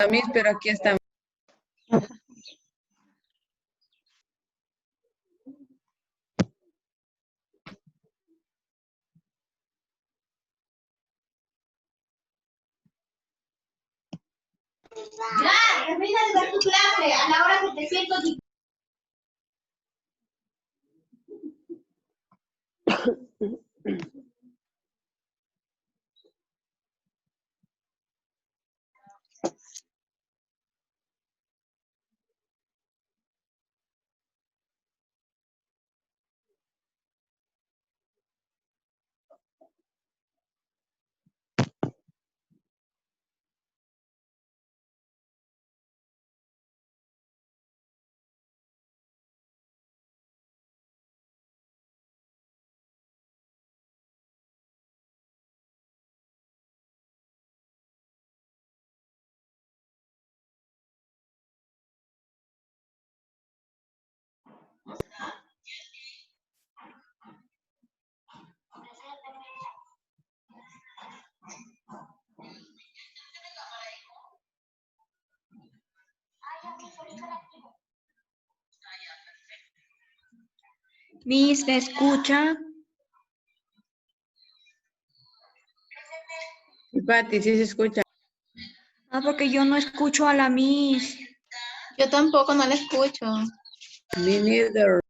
Miss, pero aquí está. Ya, termina de dar tu clase a la hora que te siento. Miss, ¿me escucha? Pati, sí se escucha. Ah, porque yo no escucho a la Miss. Yo tampoco no la escucho. Me neither.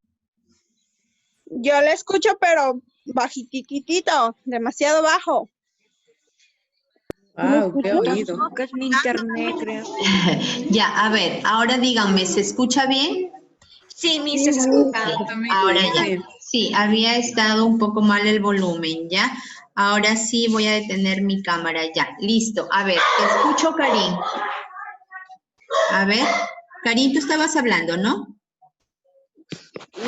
Yo le escucho, pero bajititito, demasiado bajo. Wow, qué Puta, oído. no, que es mi internet, creo. Ya, a ver, ahora díganme, ¿se escucha bien? Sí, Miss, Sí, se escucha. Ahora ya. Sí. Sí, había estado un poco mal el volumen, ¿ya? Ahora sí voy a detener mi cámara, ya. Listo. A ver, te escucho, Karin. A ver, Karin, tú estabas hablando, ¿no?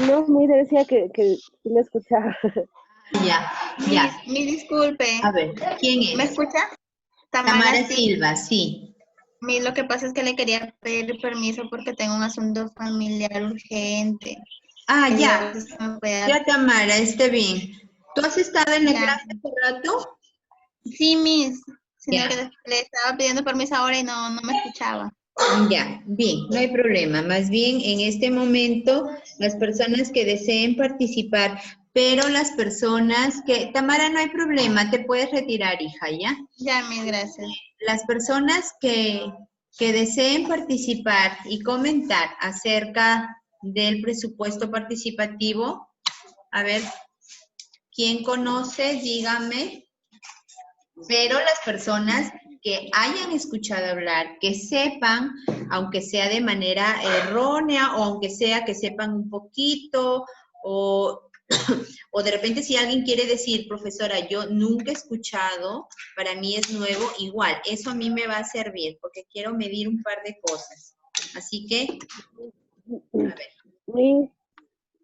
No, mire, decía que me escuchaba. Ya, ya. Mi disculpe. A ver, ¿quién ¿Me es? escucha? Tamara Sí. Silva, sí. Lo que pasa es que le quería pedir permiso porque tengo un asunto familiar urgente. Ah, Y ya. luego se me puede dar- Ya, Tamara, esté bien. ¿Tú has estado en la Ya. clase hace rato? Sí, Miss. Sino Ya. que le estaba pidiendo permiso ahora y no me escuchaba. Ya, bien, no hay problema. Más bien, en este momento, las personas que deseen participar, pero las personas que... Tamara, no hay problema, te puedes retirar, hija, ¿ya? Ya, Miss, gracias. Las personas que deseen participar y comentar acerca del presupuesto participativo, a ver, ¿quién conoce? Dígame. Pero las personas que hayan escuchado hablar, que sepan, aunque sea de manera errónea o aunque sea que sepan un poquito, o, o de repente si alguien quiere decir, profesora, yo nunca he escuchado, para mí es nuevo, igual, eso a mí me va a servir porque quiero medir un par de cosas. Así que, a ver, Miss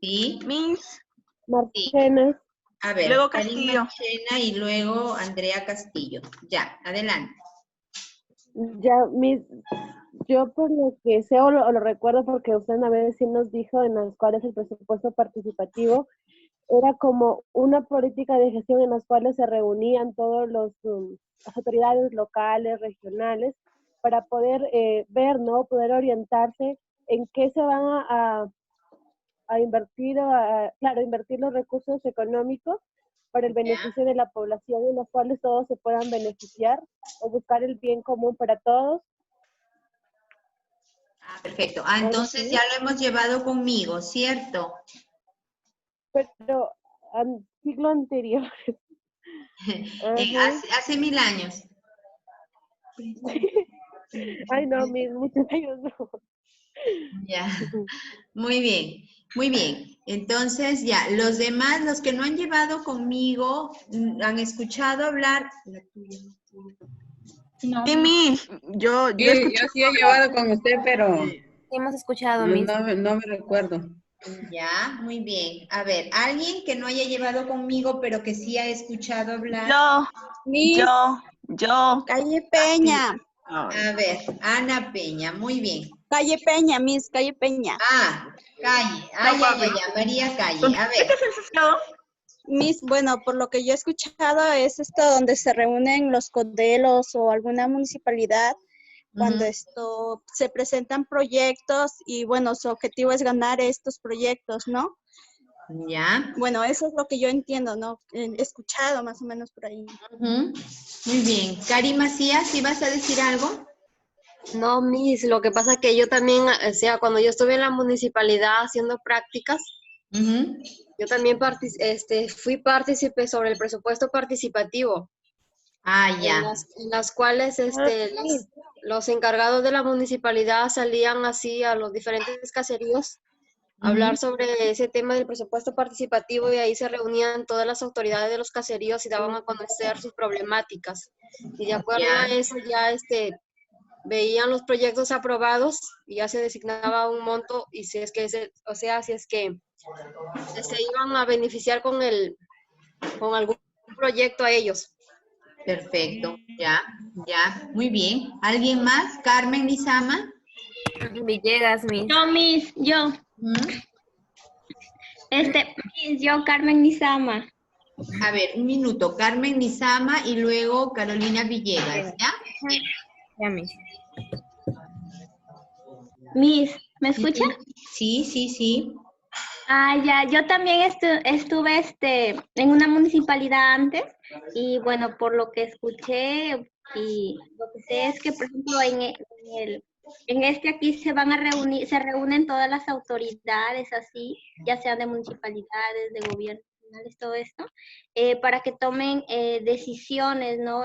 ¿sí? Miss, Marchena. A ver, Luego Karin Castillo. Marchena y luego Andrea Castillo. Ya, adelante. Ya, Miss, yo por lo que sé o lo recuerdo porque usted una vez sí nos dijo en las cuales el presupuesto participativo era como una política de gestión en las cuales se reunían todos las autoridades locales, regionales, para poder ver, ¿no? Poder orientarse en qué se van a invertir, claro, invertir los recursos económicos para el beneficio de la población en los cuales todos se puedan beneficiar o buscar el bien común para todos. Ah, perfecto. Ah, entonces ¿Sí? ya lo hemos llevado conmigo, ¿cierto? Pero siglo anterior. Ajá. Hace 1000 años. Ay, no, muchos años no. Ya, muy bien, muy bien. Entonces ya, los demás, los que no han llevado conmigo, han escuchado hablar. La tuya, la tuya. No, Sí, Miss, yo Sí, escuché. yo sí he llevado con usted, pero hemos escuchado, no, Miss. no me recuerdo. Ya, muy bien. A ver, alguien que no haya llevado conmigo, pero que sí ha escuchado hablar. Yo. Calle Peña. A ver, Ana Peña, muy bien. Calle Peña, Miss, Calle Peña. Ah, Calle. Ay, ay, ay, ay, María Calle. A ver. Miss, bueno, por lo que yo he escuchado es esto donde se reúnen los codelos o alguna municipalidad cuando Ujú. se presentan proyectos y bueno, su objetivo es ganar estos proyectos, ¿no? Ya. Bueno, eso es lo que yo entiendo, ¿no? He escuchado más o menos por ahí. Ujú. Muy bien. Cari Macías, ¿ibas a decir algo? No, Miss, lo que pasa es que yo también, o sea, cuando yo estuve en la municipalidad haciendo prácticas, Ujú. yo también fui partícipe sobre el presupuesto participativo, Ah, ya. en las cuales los encargados de la municipalidad salían así a los diferentes caseríos a hablar Ujú. sobre ese tema del presupuesto participativo y ahí se reunían todas las autoridades de los caseríos y daban a conocer sus problemáticas. Y de acuerdo a Ya. eso ya veían los proyectos aprobados y ya se designaba un monto y si es que si es que se iban a beneficiar con algún proyecto a ellos. Perfecto. Ya. Ya. Muy bien. ¿Alguien más? Carmen Lizama. Villegas, Miss. Yo, Miss, yo. Ujú. Miss, yo, Carmen Nizama. A ver, un minuto. Carmen Lizama y luego Carolina Villegas, ¿ya? Ya, Miss. Miss, ¿me escucha? Sí, sí, sí. Ah, ya, yo también estuve en una municipalidad antes y bueno, por lo que escuché y lo que sé es que, por ejemplo, en este aquí se van a reunir, se reúnen todas las autoridades así, ya sean de municipalidades, de gobiernos regionales, todo esto, para que tomen decisiones, ¿no?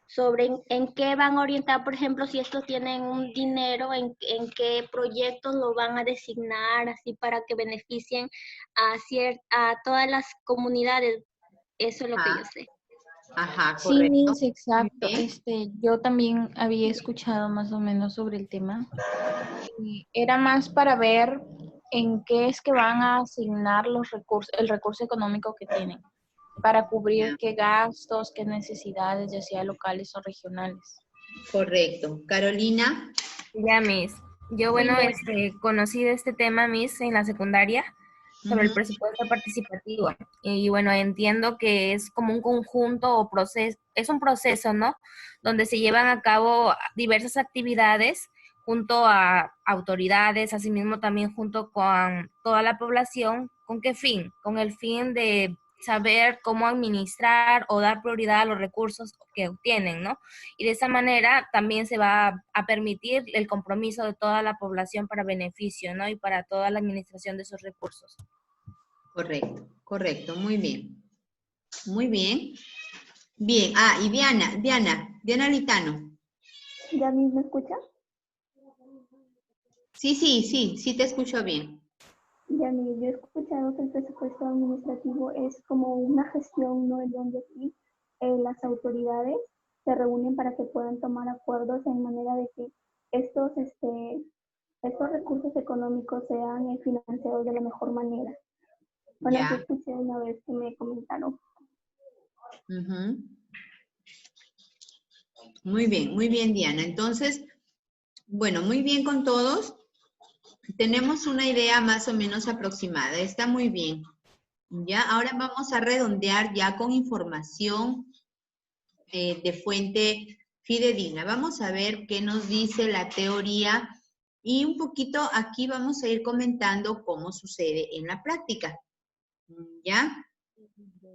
Sobre en qué van a orientar, por ejemplo, si estos tienen un dinero, en qué proyectos lo van a designar, así para que beneficien a todas las comunidades. Eso es lo que yo Ajá, sé. ajá, Sí, correcto. Miss, exacto. Bien. Yo también había escuchado más o menos sobre el tema. Y era más para ver en qué es que van a asignar los recursos, el recurso económico que tienen, para cubrir Ya, qué gastos, qué necesidades, ya sea locales o regionales. correcto. Carolina. Ya, Miss. Yo, bueno, conocí de este tema, Miss, en la secundaria, sobre el Ujú. presupuesto participativo. Y bueno, entiendo que es como un conjunto o proceso, es un proceso, ¿no? Donde se llevan a cabo diversas actividades junto a autoridades, asimismo también junto con toda la población. ¿Con qué fin? Con el fin de saber cómo administrar o dar prioridad a los recursos que obtienen, ¿no? Y de esa manera también se va a permitir el compromiso de toda la población para beneficio, ¿no? Y para toda la administración de esos recursos. Correcto, correcto. Muy bien. Muy bien. Bien. Ah, y Diana Litano. ¿Ya me escucha? Sí, sí, sí, sí te escucho bien. Ya yo he escuchado que el presupuesto administrativo es como una gestión, ¿no? En donde aquí las autoridades se reúnen para que puedan tomar acuerdos en manera de que estos recursos económicos sean financiados de la mejor manera. Bueno, yo Ya. escuché una vez que me comentaron. Ujú. Muy bien, Diana. Entonces, bueno, muy bien con todos. Tenemos una idea más o menos aproximada. Está muy bien. Ya, ahora vamos a redondear ya con información de fuente fidedigna. Vamos a ver qué nos dice la teoría y un poquito aquí vamos a ir comentando cómo sucede en la práctica. ¿Ya?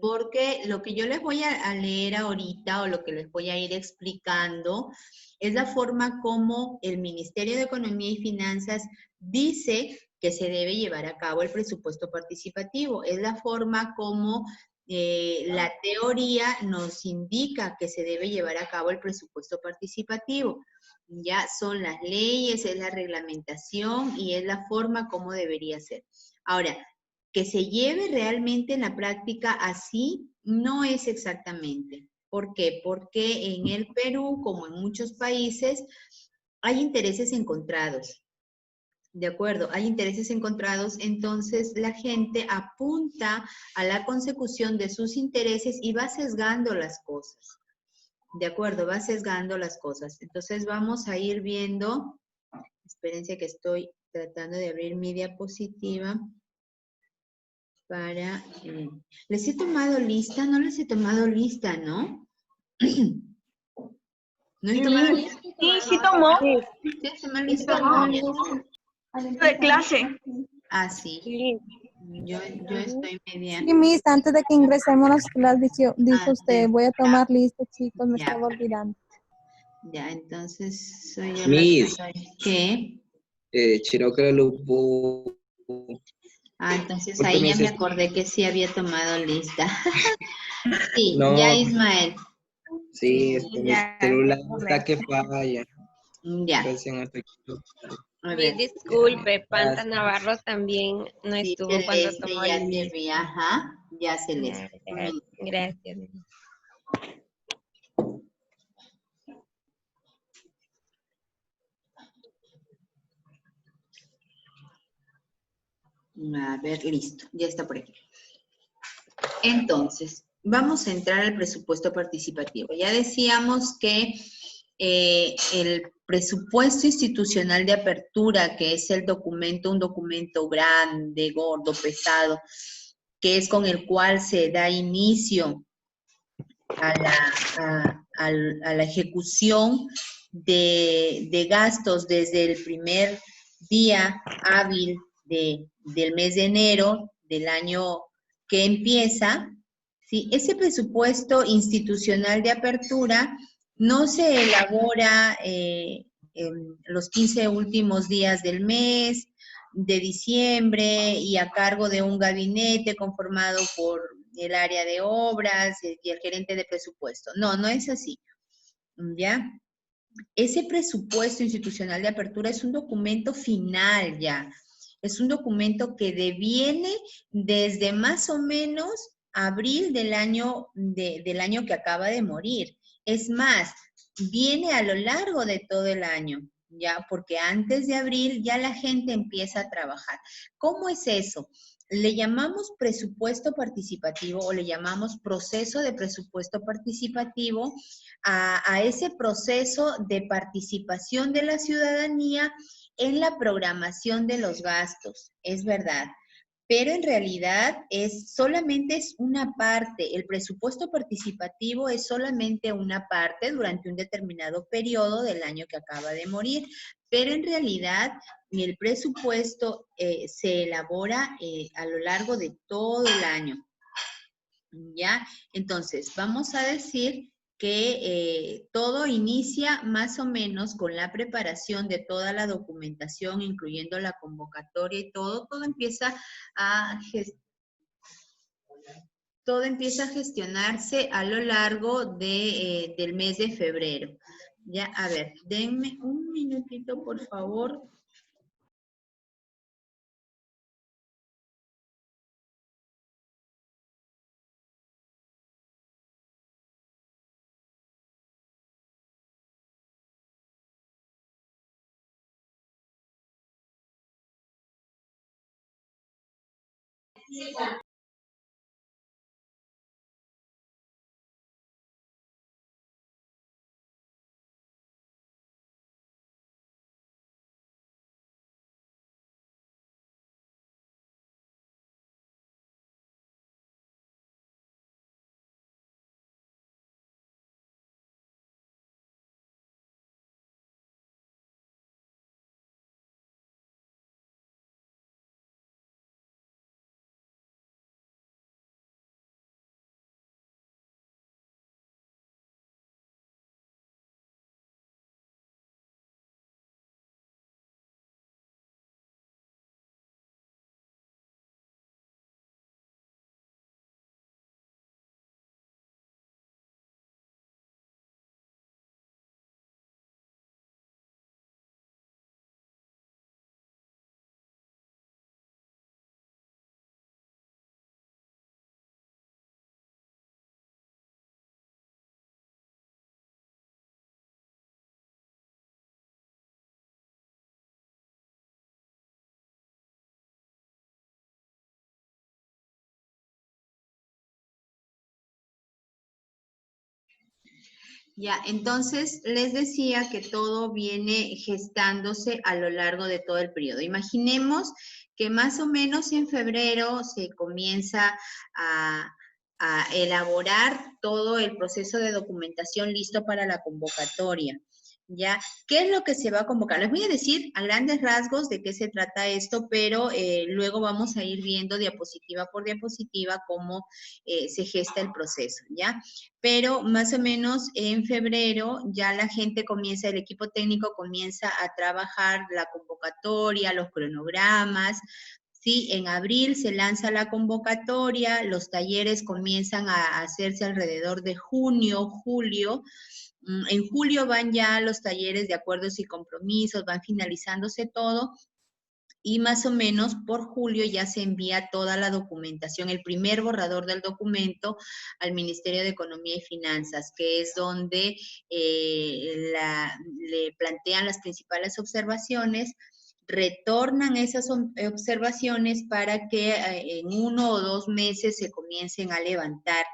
Porque lo que yo les voy a leer ahorita o lo que les voy a ir explicando es la forma como el Ministerio de Economía y Finanzas dice que se debe llevar a cabo el presupuesto participativo. Es la forma como la teoría nos indica que se debe llevar a cabo el presupuesto participativo. Ya son las leyes, es la reglamentación y es la forma como debería ser. Ahora, que se lleve realmente en la práctica así no es exactamente. ¿Por qué? Porque en el Perú, como en muchos países, hay intereses encontrados. ¿De acuerdo? Hay intereses encontrados, entonces la gente apunta a la consecución de sus intereses y va sesgando las cosas. ¿De acuerdo? Va sesgando las cosas. Entonces vamos a ir viendo, espérense que estoy tratando de abrir mi diapositiva. Les he tomado lista, no les he tomado lista, ¿no? ¿No has tomado lista? Sí, sí tomó. ¿Sí has tomado lista? De clase. Ah, sí. Yo estoy media. Sí, Miss, antes de que ingresemos a las clases, dijo usted, voy a tomar lista, chicos, me Ya. estaba olvidando. Ya, entonces soy yo Miss. la que soy. ¿Qué? Chinoca Lupu. Ah, entonces Disculpe, ahí ya Miss, me acordé que sí había tomado lista. Sí, No. ya Ismael. Sí, mi Ya, celular correcto. está que falla. Ya. Recién hasta aquí. A Mi ver. disculpe, Panta Navarro también no Sí, estuvo cuando Celeste, tomó ya el te vi, ajá. Ya Celeste. Gracias. A ver, listo, ya está por aquí. Entonces, vamos a entrar al presupuesto participativo. Ya decíamos que el presupuesto institucional de apertura, que es el documento, un documento grande, gordo, pesado, que es con el cual se da inicio a la ejecución de gastos desde el primer día hábil del mes de enero del año que empieza. ¿Sí? Ese presupuesto institucional de apertura no se elabora en los 15 últimos días del mes de diciembre y a cargo de un gabinete conformado por el área de obras y el gerente de presupuesto. No, no es así. ¿Ya? Ese presupuesto institucional de apertura es un documento final ya. Es un documento que deviene desde más o menos abril del año que acaba de morir. Es más, viene a lo largo de todo el año, ya, porque antes de abril ya la gente empieza a trabajar. ¿Cómo es eso? Le llamamos presupuesto participativo o le llamamos proceso de presupuesto participativo a ese proceso de participación de la ciudadanía en la programación de los gastos, es verdad. Pero en realidad solamente es una parte. El presupuesto participativo es solamente una parte durante un determinado periodo del año que acaba de morir. Pero en realidad el presupuesto se elabora a lo largo de todo el año. ¿Ya? Entonces, vamos a decir que todo inicia más o menos con la preparación de toda la documentación, incluyendo la convocatoria y todo empieza a gestionarse a lo largo del mes de febrero. Ya, a ver, denme un minutito, por favor. Ya, entonces les decía que todo viene gestándose a lo largo de todo el periodo. Imaginemos que más o menos en febrero se comienza a a elaborar todo el proceso de documentación listo para la convocatoria. ¿Ya? ¿Qué es lo que se va a convocar? Les voy a decir a grandes rasgos de qué se trata esto, pero luego vamos a ir viendo diapositiva por diapositiva cómo se gesta el proceso, ¿ya? Pero más o menos en febrero ya la gente comienza, el equipo técnico comienza a trabajar la convocatoria, los cronogramas. Sí, en abril se lanza la convocatoria, los talleres comienzan a hacerse alrededor de junio, julio. En julio van ya los talleres de acuerdos y compromisos, van finalizándose todo. Y más o menos por julio ya se envía toda la documentación, el primer borrador del documento al Ministerio de Economía y Finanzas, que es donde le plantean las principales observaciones, retornan esas observaciones para que en 1 o 2 meses se comiencen a levantar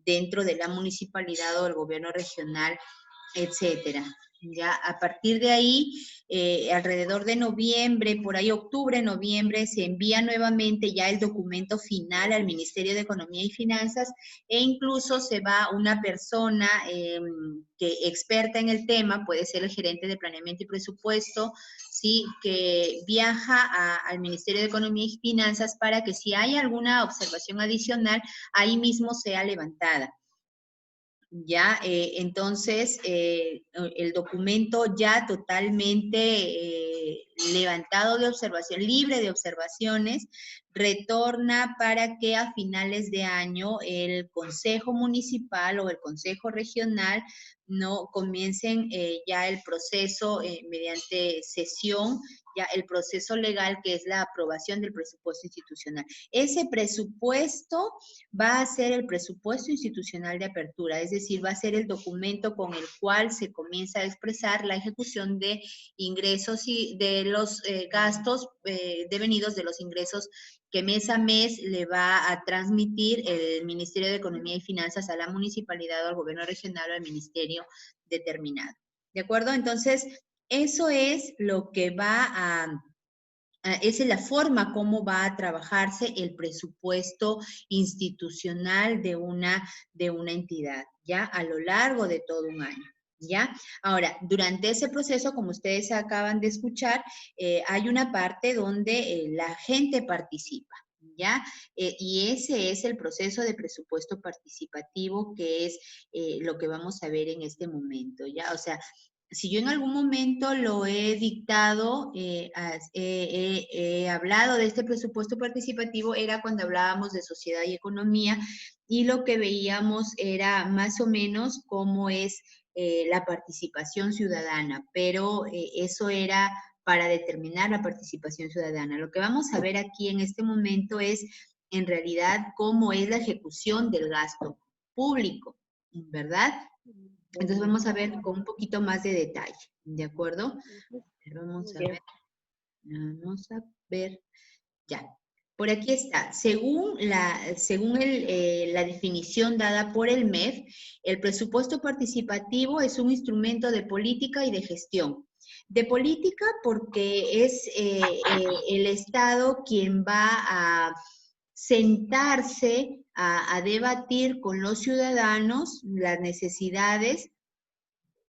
dentro de la municipalidad o el gobierno regional, etcétera. Ya a partir de ahí, alrededor de noviembre, por ahí octubre, noviembre, se envía nuevamente ya el documento final al Ministerio de Economía y Finanzas, e incluso se va una persona que experta en el tema, puede ser el gerente de planeamiento y presupuesto, ¿sí? Que viaja al Ministerio de Economía y Finanzas para que si hay alguna observación adicional, ahí mismo sea levantada. Ya, entonces, el documento ya totalmente levantado de observación, libre de observaciones, retorna para que a finales de año el Consejo Municipal o el Consejo Regional no comiencen ya el proceso mediante sesión, ya el proceso legal que es la aprobación del presupuesto institucional. Ese presupuesto va a ser el presupuesto institucional de apertura, es decir, va a ser el documento con el cual se comienza a expresar la ejecución de ingresos y de los gastos devenidos de los ingresos que mes a mes le va a transmitir el Ministerio de Economía y Finanzas a la municipalidad o al gobierno regional o al ministerio determinado. ¿De acuerdo? Entonces, eso es lo que va esa es la forma como va a trabajarse el presupuesto institucional de una entidad, ¿ya? A lo largo de todo un año, ¿ya? Ahora, durante ese proceso, como ustedes acaban de escuchar, hay una parte donde la gente participa, ¿ya? Y ese es el proceso de presupuesto participativo, que es lo que vamos a ver en este momento, ¿ya? O sea, si yo en algún momento lo he dictado, he hablado de este presupuesto participativo, era cuando hablábamos de sociedad y economía, y lo que veíamos era más o menos cómo es la participación ciudadana, pero eso era para determinar la participación ciudadana. Lo que vamos a ver aquí en este momento es, en realidad, cómo es la ejecución del gasto público, ¿verdad? Entonces vamos a ver con un poquito más de detalle, ¿de acuerdo? Vamos a ver, ya. Por aquí está, según la definición dada por el MEF, el presupuesto participativo es un instrumento de política y de gestión. De política porque es el Estado quien va a sentarse a debatir con los ciudadanos las necesidades,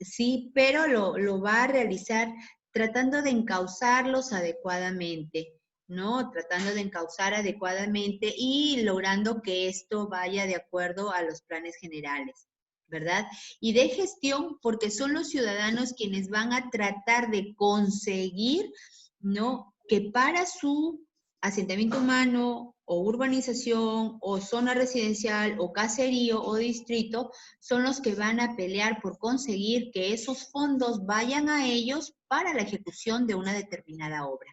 sí, pero lo va a realizar tratando de encauzarlos adecuadamente, ¿no? Tratando de encauzar adecuadamente y logrando que esto vaya de acuerdo a los planes generales, ¿verdad? Y de gestión porque son los ciudadanos quienes van a tratar de conseguir, ¿no? Que para su asentamiento humano o urbanización o zona residencial o caserío o distrito son los que van a pelear por conseguir que esos fondos vayan a ellos para la ejecución de una determinada obra.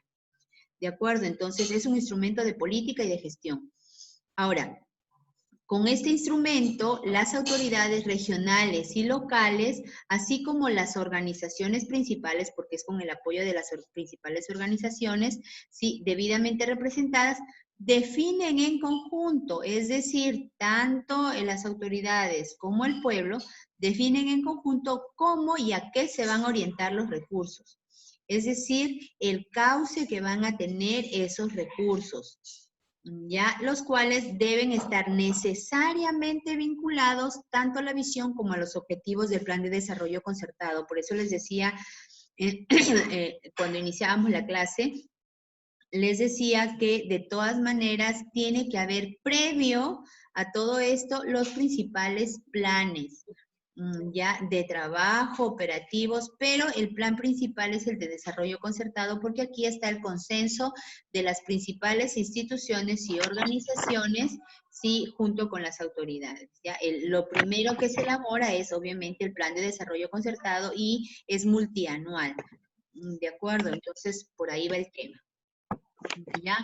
¿De acuerdo? Entonces es un instrumento de política y de gestión. Ahora, con este instrumento, las autoridades regionales y locales, así como las organizaciones principales, porque es con el apoyo de las principales organizaciones, sí, debidamente representadas, definen en conjunto, es decir, tanto las autoridades como el pueblo, definen en conjunto cómo y a qué se van a orientar los recursos. Es decir, el cauce que van a tener esos recursos. ya, los cuales deben estar necesariamente vinculados tanto a la visión como a los objetivos del plan de desarrollo concertado. Por eso les decía, cuando iniciábamos la clase, les decía que de todas maneras tiene que haber previo a todo esto los principales planes, ya de trabajo, operativos, pero el plan principal es el de desarrollo concertado porque aquí está el consenso de las principales instituciones y organizaciones, sí, junto con las autoridades. ¿Ya? Lo primero que se elabora es obviamente el plan de desarrollo concertado y es multianual, ¿de acuerdo? Entonces, por ahí va el tema. ¿Ya?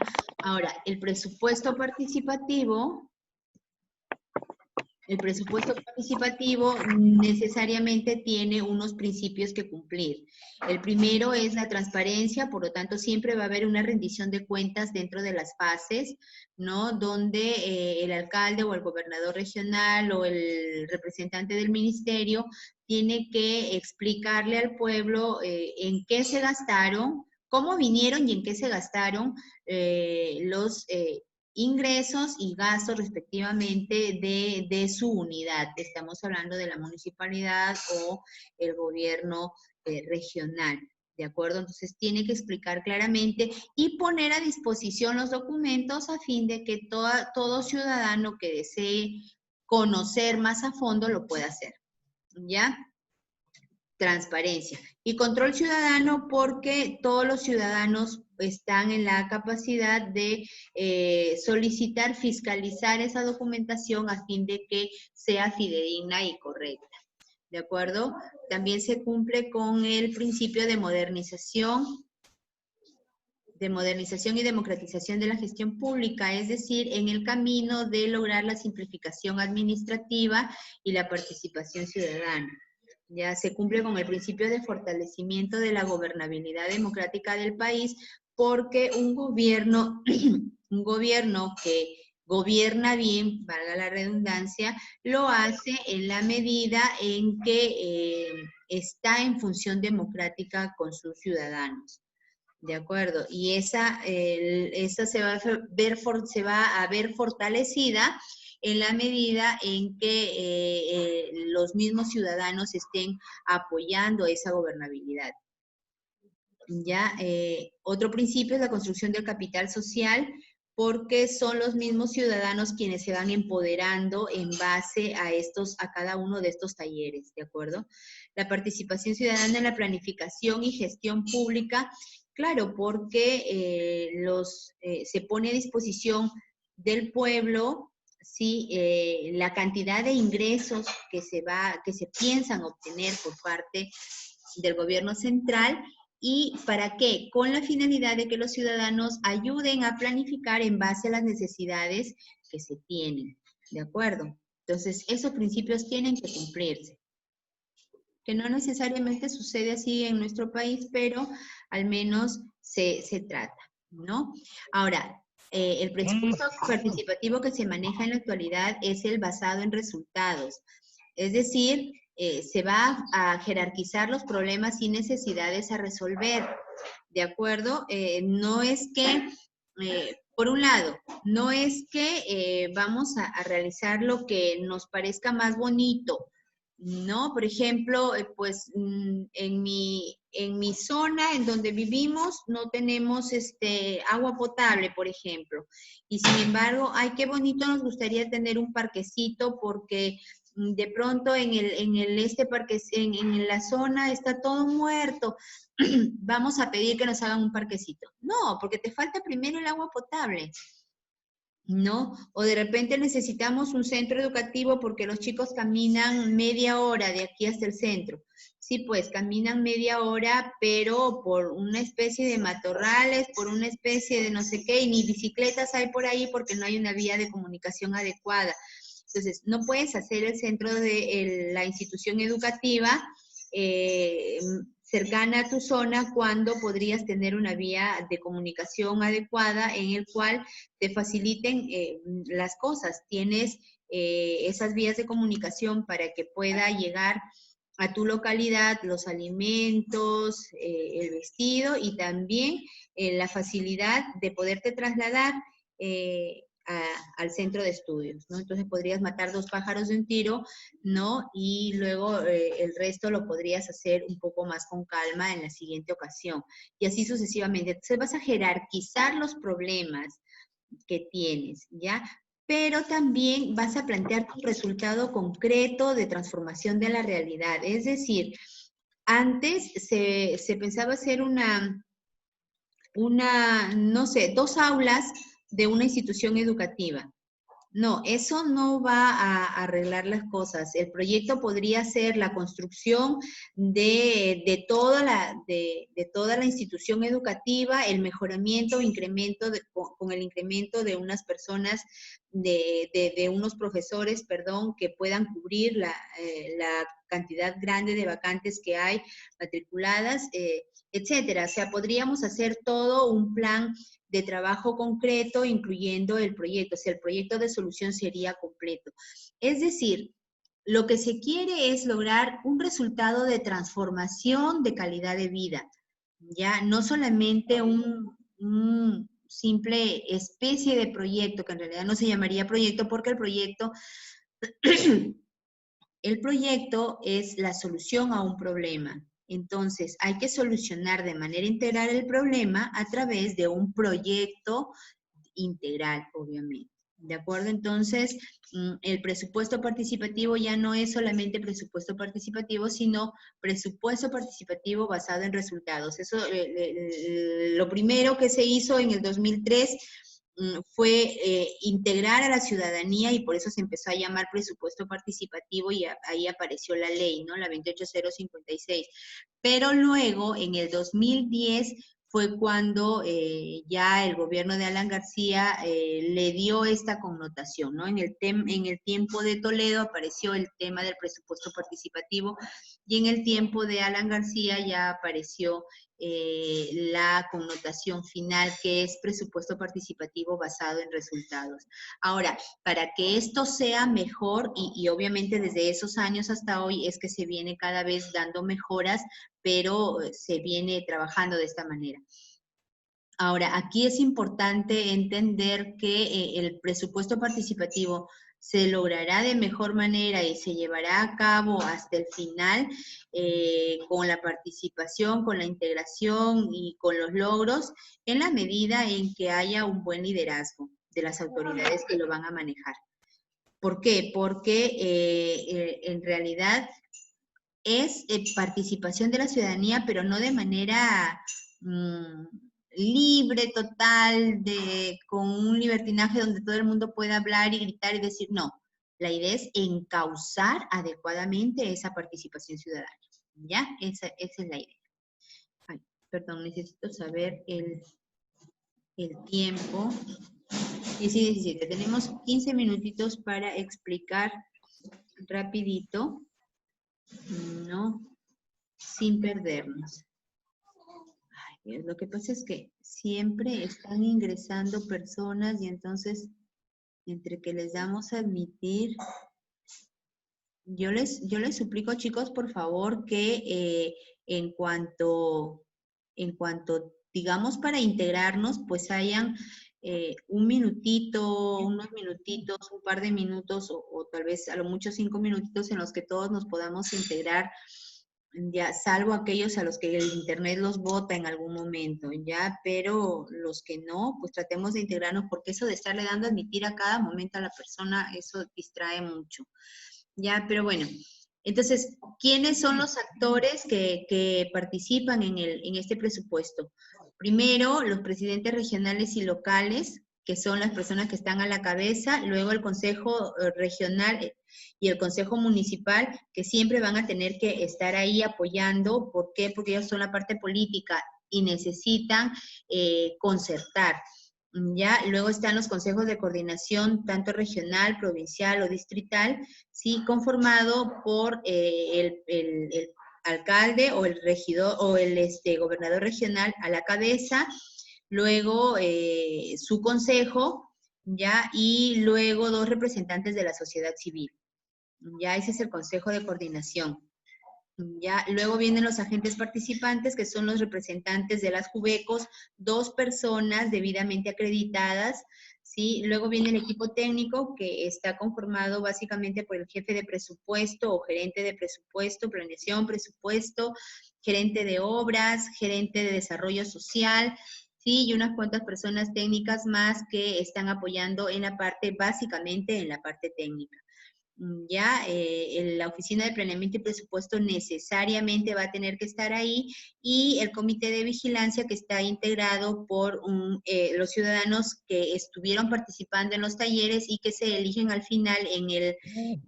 Ahora, el presupuesto participativo necesariamente tiene unos principios que cumplir. El primero es la transparencia, por lo tanto siempre va a haber una rendición de cuentas dentro de las fases, ¿no? Donde el alcalde o el gobernador regional o el representante del ministerio tiene que explicarle al pueblo en qué se gastaron, cómo vinieron y en qué se gastaron los ingresos y gastos respectivamente de su unidad. Estamos hablando de la municipalidad o el gobierno regional, ¿de acuerdo? Entonces tiene que explicar claramente y poner a disposición los documentos a fin de que todo ciudadano que desee conocer más a fondo lo pueda hacer, ¿ya? Transparencia. Y control ciudadano porque todos los ciudadanos están en la capacidad de solicitar, fiscalizar esa documentación a fin de que sea fidedigna y correcta. ¿De acuerdo? También se cumple con el principio de modernización y democratización de la gestión pública, es decir, en el camino de lograr la simplificación administrativa y la participación ciudadana. Ya se cumple con el principio de fortalecimiento de la gobernabilidad democrática del país, porque un gobierno que gobierna bien, valga la redundancia, lo hace en la medida en que está en función democrática con sus ciudadanos. ¿De acuerdo? Y esa se va a ver fortalecida en la medida en que los mismos ciudadanos estén apoyando esa gobernabilidad. ¿Ya? Otro principio es la construcción del capital social, porque son los mismos ciudadanos quienes se van empoderando en base a cada uno de estos talleres, ¿de acuerdo? La participación ciudadana en la planificación y gestión pública, claro, porque se pone a disposición del pueblo, ¿sí? La cantidad de ingresos que se piensan obtener por parte del gobierno central. ¿Y para qué? Con la finalidad de que los ciudadanos ayuden a planificar en base a las necesidades que se tienen, ¿de acuerdo? Entonces, esos principios tienen que cumplirse. Que no necesariamente sucede así en nuestro país, pero al menos se trata, ¿no? Ahora, el presupuesto participativo que se maneja en la actualidad es el basado en resultados. Es decir, se va a jerarquizar los problemas y necesidades a resolver, ¿de acuerdo? No es que, por un lado, no es que vamos a realizar lo que nos parezca más bonito, ¿no? Por ejemplo, pues en mi zona en donde vivimos no tenemos agua potable, por ejemplo. Y sin embargo, ay, qué bonito nos gustaría tener un parquecito porque de pronto en la zona está todo muerto. Vamos a pedir que nos hagan un parquecito. No, porque te falta primero el agua potable, ¿no? O de repente necesitamos un centro educativo porque los chicos caminan media hora de aquí hasta el centro. Sí, pues caminan media hora, pero por una especie de matorrales, por una especie de no sé qué, y ni bicicletas hay por ahí porque no hay una vía de comunicación adecuada. Entonces, no puedes hacer el centro de la institución educativa cercana a tu zona cuando podrías tener una vía de comunicación adecuada en el cual te faciliten las cosas. Tienes esas vías de comunicación para que pueda llegar a tu localidad los alimentos, el vestido y también la facilidad de poderte trasladar al centro de estudios, ¿no? Entonces podrías matar 2 pájaros de un tiro, ¿no? Y luego el resto lo podrías hacer un poco más con calma en la siguiente ocasión. Y así sucesivamente. Entonces vas a jerarquizar los problemas que tienes, ¿ya? Pero también vas a plantear un resultado concreto de transformación de la realidad. Es decir, antes se pensaba hacer no sé, 2 aulas de una institución educativa. No, eso no va a arreglar las cosas. El proyecto podría ser la construcción de toda la institución educativa, el mejoramiento, incremento con el incremento de unas personas, de unos profesores, perdón, que puedan cubrir la cantidad grande de vacantes que hay matriculadas, etcétera. O sea, podríamos hacer todo un plan de trabajo concreto, incluyendo el proyecto. O sea, el proyecto de solución sería completo. Es decir, lo que se quiere es lograr un resultado de transformación de calidad de vida, ya no solamente un simple especie de proyecto, que en realidad no se llamaría proyecto, porque el proyecto es la solución a un problema. Entonces, hay que solucionar de manera integral el problema a través de un proyecto integral, obviamente. ¿De acuerdo? Entonces, el presupuesto participativo ya no es solamente presupuesto participativo, sino presupuesto participativo basado en resultados. Eso, lo primero que se hizo en el 2003 fue integrar a la ciudadanía, y por eso se empezó a llamar presupuesto participativo, y ahí apareció la ley, ¿no? La 28056. Pero luego, en el 2010, fue cuando ya el gobierno de Alan García le dio esta connotación, ¿no? En el tiempo de Toledo apareció el tema del presupuesto participativo, y en el tiempo de Alan García ya apareció la connotación final, que es presupuesto participativo basado en resultados. Ahora, para que esto sea mejor, y obviamente desde esos años hasta hoy es que se viene cada vez dando mejoras, pero se viene trabajando de esta manera. Ahora, aquí es importante entender que el presupuesto participativo se logrará de mejor manera y se llevará a cabo hasta el final con la participación, con la integración y con los logros, en la medida en que haya un buen liderazgo de las autoridades que lo van a manejar. ¿Por qué? Porque en realidad es participación de la ciudadanía, pero no de manera libre, total, con un libertinaje donde todo el mundo pueda hablar y gritar y decir no. La idea es encauzar adecuadamente esa participación ciudadana, ¿ya? Esa es la idea. Ay, perdón, necesito saber el tiempo. 17. Tenemos 15 minutitos para explicar rapidito, ¿no? Sin perdernos. Lo que pasa es que siempre están ingresando personas, y entonces, entre que les damos a admitir, yo les suplico, chicos, por favor, que en cuanto, digamos, para integrarnos, pues hayan un minutito, unos minutitos, un par de minutos, o tal vez a lo mucho 5 minutitos en los que todos nos podamos integrar, ya, salvo aquellos a los que el internet los bota en algún momento, ya, pero los que no, pues tratemos de integrarnos, porque eso de estarle dando a admitir a cada momento a la persona, eso distrae mucho, ya, pero bueno. Entonces, ¿quiénes son los actores que participan en este presupuesto? Primero, los presidentes regionales y locales, que son las personas que están a la cabeza, luego el Consejo Regional y el Consejo Municipal, que siempre van a tener que estar ahí apoyando. ¿Por qué? Porque ellos son la parte política y necesitan concertar. ¿Ya? Luego están los consejos de coordinación, tanto regional, provincial o distrital, ¿sí? Conformado por el alcalde o el regidor o el gobernador regional a la cabeza, luego su consejo, ¿ya? Y luego 2 representantes de la sociedad civil. Ya ese es el consejo de coordinación. Ya, luego vienen los agentes participantes, que son los representantes de las Juvecos, 2 personas debidamente acreditadas, ¿sí? Luego viene el equipo técnico, que está conformado básicamente por el jefe de presupuesto o gerente de presupuesto, planeación, presupuesto, gerente de obras, gerente de desarrollo social, ¿sí? Y unas cuantas personas técnicas más que están apoyando en la parte, básicamente en la parte técnica. Ya, la oficina de planeamiento y presupuesto necesariamente va a tener que estar ahí, y el comité de vigilancia, que está integrado por los ciudadanos que estuvieron participando en los talleres y que se eligen al final en el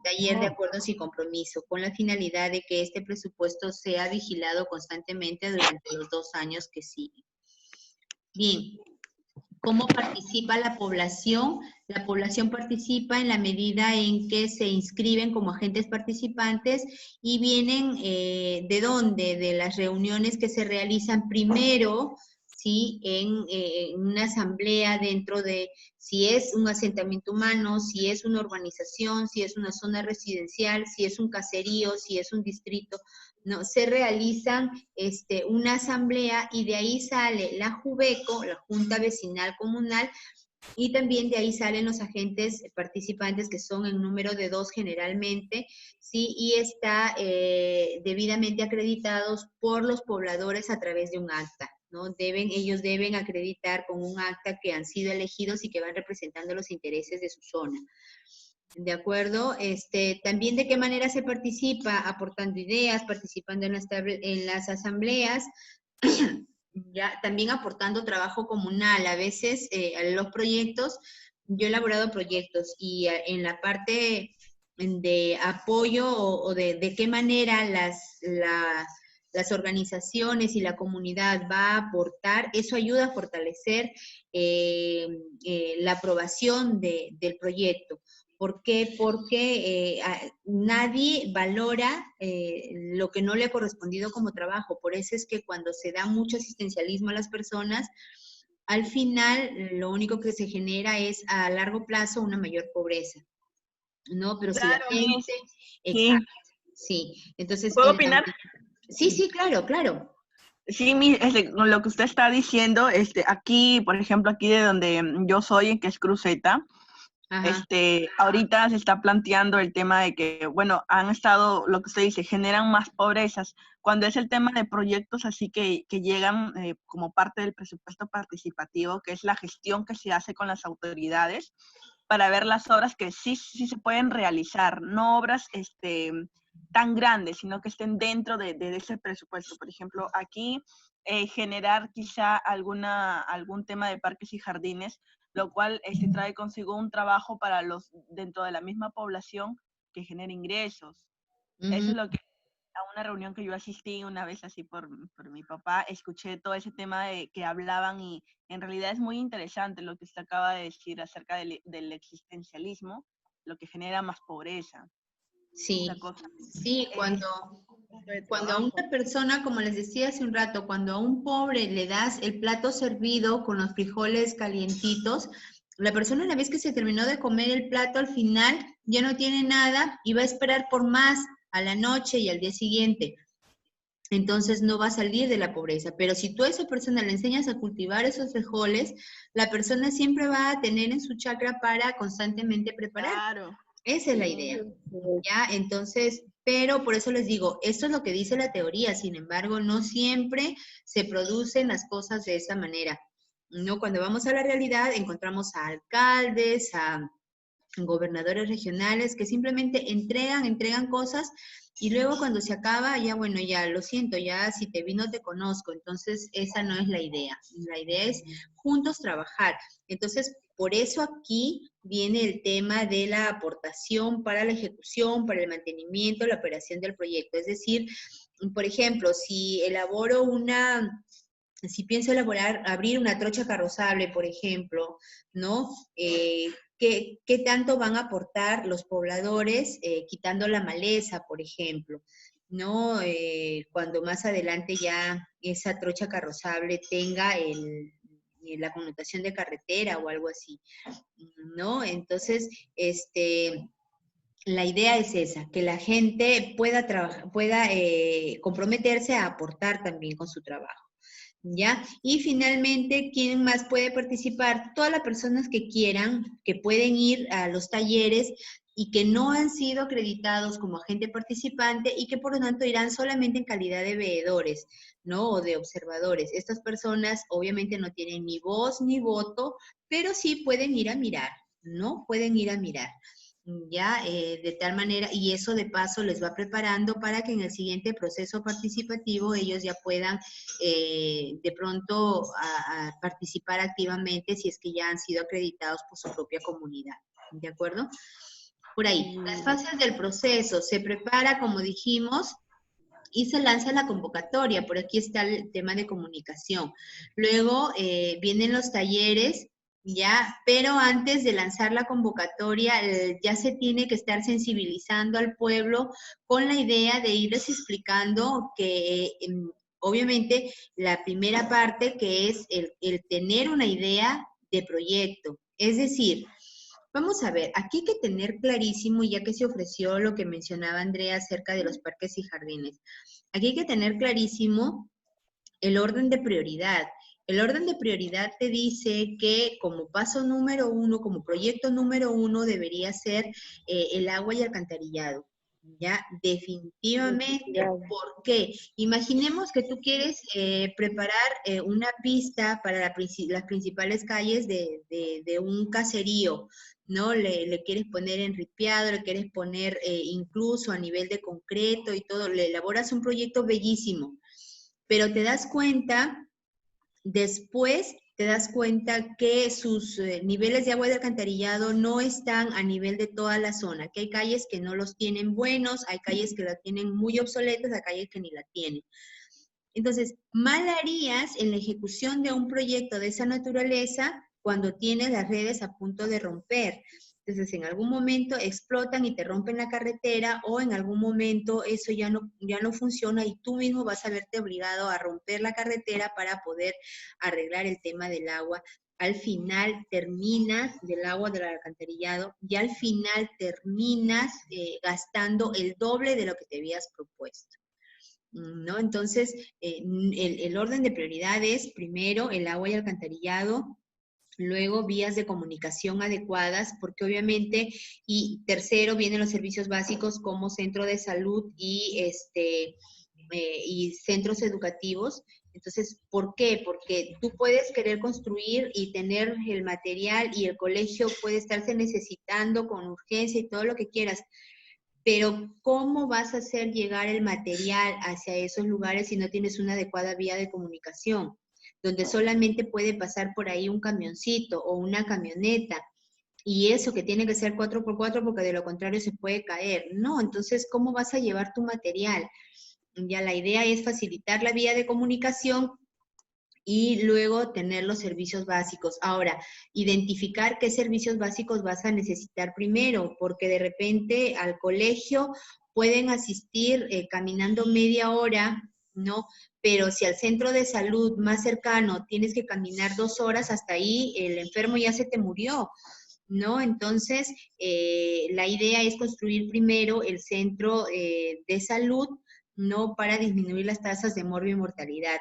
taller de acuerdos y compromiso, con la finalidad de que este presupuesto sea vigilado constantemente durante los 2 años que siguen. Bien. ¿Cómo participa la población? La población participa en la medida en que se inscriben como agentes participantes y vienen ¿de dónde? De las reuniones que se realizan primero, ¿sí? En una asamblea dentro de, si es un asentamiento humano, si es una urbanización, si es una zona residencial, si es un caserío, si es un distrito, ¿no? Se realizan una asamblea y de ahí sale la Juveco, la Junta Vecinal Comunal, y también de ahí salen los agentes participantes, que son en número de 2 generalmente, ¿sí? Y está debidamente acreditados por los pobladores a través de un acta, ¿no? Ellos deben acreditar con un acta que han sido elegidos y que van representando los intereses de su zona. ¿De acuerdo? También de qué manera se participa, aportando ideas, participando en las asambleas, ya, también aportando trabajo comunal. A veces los proyectos, yo he elaborado proyectos y en la parte de apoyo o de qué manera las organizaciones y la comunidad va a aportar, eso ayuda a fortalecer la aprobación del proyecto. ¿Por qué? Porque nadie valora lo que no le ha correspondido como trabajo. Por eso es que cuando se da mucho asistencialismo a las personas, al final lo único que se genera es a largo plazo una mayor pobreza, ¿no? Pero Claro, si la gente... sí. Exacto, sí. Entonces, ¿Puedo opinar? Sí, claro, claro. Sí, con lo que usted está diciendo, aquí, por ejemplo, aquí de donde yo soy, que es Cruzeta, ahorita se está planteando el tema de que, bueno, han estado, lo que usted dice, generan más pobrezas, cuando es el tema de proyectos así que llegan como parte del presupuesto participativo, que es la gestión que se hace con las autoridades para ver las obras que sí se pueden realizar, no obras tan grandes, sino que estén dentro de ese presupuesto. Por ejemplo, aquí generar quizá algún tema de parques y jardines, lo cual trae consigo un trabajo para los dentro de la misma población que genera ingresos. Eso es lo que a una reunión que yo asistí una vez así por mi papá, escuché todo ese tema de que hablaban y en realidad es muy interesante lo que usted acaba de decir acerca del existencialismo, lo que genera más pobreza. Sí, sí, cuando a una persona, como les decía hace un rato, cuando a un pobre le das el plato servido con los frijoles calientitos, la persona una vez que se terminó de comer el plato, al final ya no tiene nada y va a esperar por más a la noche y al día siguiente. Entonces no va a salir de la pobreza. Pero si tú a esa persona le enseñas a cultivar esos frijoles, la persona siempre va a tener en su chakra para constantemente preparar. Claro. Esa es la idea, ¿ya? Entonces, pero por eso les digo, esto es lo que dice la teoría, sin embargo, no siempre se producen las cosas de esa manera, ¿no? Cuando vamos a la realidad, encontramos a alcaldes, a gobernadores regionales que simplemente entregan cosas y luego cuando se acaba, ya bueno, ya lo siento, ya si te vi no te conozco. Entonces, esa no es la idea. La idea es juntos trabajar. Entonces, por eso aquí viene el tema de la aportación para la ejecución, para el mantenimiento, la operación del proyecto. Es decir, por ejemplo, si pienso abrir una trocha carrozable, por ejemplo, ¿no? ¿Qué tanto van a aportar los pobladores quitando la maleza, por ejemplo? ¿No? Cuando más adelante ya esa trocha carrozable tenga la connotación de carretera o algo así, ¿no? Entonces, la idea es esa, que la gente pueda trabajar, pueda comprometerse a aportar también con su trabajo. ¿Ya? Y finalmente, ¿quién más puede participar? Todas las personas que quieran, que pueden ir a los talleres y que no han sido acreditados como agente participante y que por lo tanto irán solamente en calidad de veedores, ¿no? O de observadores. Estas personas obviamente no tienen ni voz ni voto, pero sí pueden ir a mirar, ¿no? Pueden ir a mirar. Ya, de tal manera, y eso de paso les va preparando para que en el siguiente proceso participativo ellos ya puedan de pronto a participar activamente si es que ya han sido acreditados por su propia comunidad, ¿de acuerdo? Por ahí, las fases del proceso, se prepara, como dijimos, y se lanza la convocatoria, por aquí está el tema de comunicación. Luego vienen los talleres, ya, pero antes de lanzar la convocatoria ya se tiene que estar sensibilizando al pueblo con la idea de irles explicando que obviamente la primera parte que es el tener una idea de proyecto, es decir, vamos a ver, aquí hay que tener clarísimo, ya que se ofreció lo que mencionaba Andrea acerca de los parques y jardines, aquí hay que tener clarísimo el orden de prioridad. El orden de prioridad te dice que como paso número 1, como proyecto número 1, debería ser el agua y alcantarillado. Ya, definitivamente. ¿Por qué? Imaginemos que tú quieres preparar una pista para las principales calles de un caserío, ¿no? Le quieres poner enripiado, le quieres poner incluso a nivel de concreto y todo, le elaboras un proyecto bellísimo, pero te das cuenta, después te das cuenta que sus niveles de agua de alcantarillado no están a nivel de toda la zona, que hay calles que no los tienen buenos, hay calles que la tienen muy obsoletas, hay calles que ni la tienen. Entonces, mal harías en la ejecución de un proyecto de esa naturaleza cuando tienes las redes a punto de romper. Entonces, en algún momento explotan y te rompen la carretera o en algún momento eso ya no funciona y tú mismo vas a verte obligado a romper la carretera para poder arreglar el tema del agua. Al final terminas del agua del alcantarillado y al final terminas gastando el doble de lo que te habías propuesto, ¿no? Entonces, el orden de prioridades, primero el agua y alcantarillado, luego vías de comunicación adecuadas, porque obviamente, y tercero vienen los servicios básicos como centro de salud y centros educativos. Entonces, ¿por qué? Porque tú puedes querer construir y tener el material y el colegio puede estarse necesitando con urgencia y todo lo que quieras, pero ¿cómo vas a hacer llegar el material hacia esos lugares si no tienes una adecuada vía de comunicación? Donde solamente puede pasar por ahí un camioncito o una camioneta, y eso que tiene que ser 4x4 porque de lo contrario se puede caer. No, entonces, ¿cómo vas a llevar tu material? Ya la idea es facilitar la vía de comunicación y luego tener los servicios básicos. Ahora, identificar qué servicios básicos vas a necesitar primero, porque de repente al colegio pueden asistir caminando media hora, ¿no? Pero si al centro de salud más cercano tienes que caminar 2 horas, hasta ahí el enfermo ya se te murió, ¿no? Entonces, la idea es construir primero el centro de salud, ¿no? Para disminuir las tasas de morbo y mortalidad.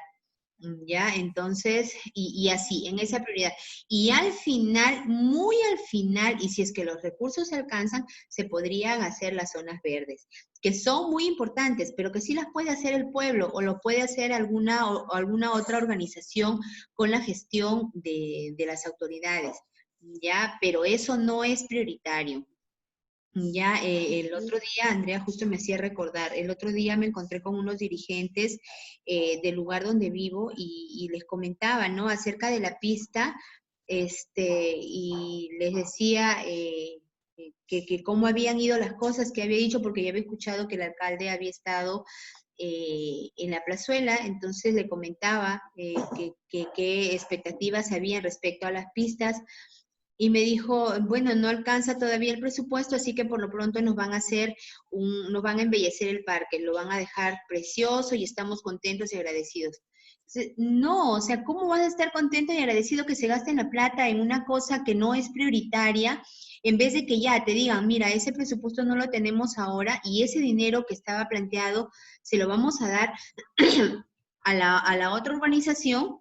¿Ya? Entonces, y así, en esa prioridad. Y al final, muy al final, y si es que los recursos se alcanzan, se podrían hacer las zonas verdes, que son muy importantes, pero que sí las puede hacer el pueblo o lo puede hacer alguna otra organización con la gestión de las autoridades, ¿ya? Pero eso no es prioritario. Ya, el otro día, Andrea justo me hacía recordar, el otro día me encontré con unos dirigentes del lugar donde vivo y les comentaba, ¿no? Acerca de la pista, y les decía que cómo habían ido las cosas, que había dicho, porque ya había escuchado que el alcalde había estado en la plazuela, entonces le comentaba qué expectativas habían respecto a las pistas. Y me dijo, bueno, no alcanza todavía el presupuesto, así que por lo pronto nos van a nos van a embellecer el parque, lo van a dejar precioso y estamos contentos y agradecidos. No, o sea, ¿cómo vas a estar contento y agradecido que se gasten la plata en una cosa que no es prioritaria, en vez de que ya te digan, mira, ese presupuesto no lo tenemos ahora y ese dinero que estaba planteado se lo vamos a dar a la otra urbanización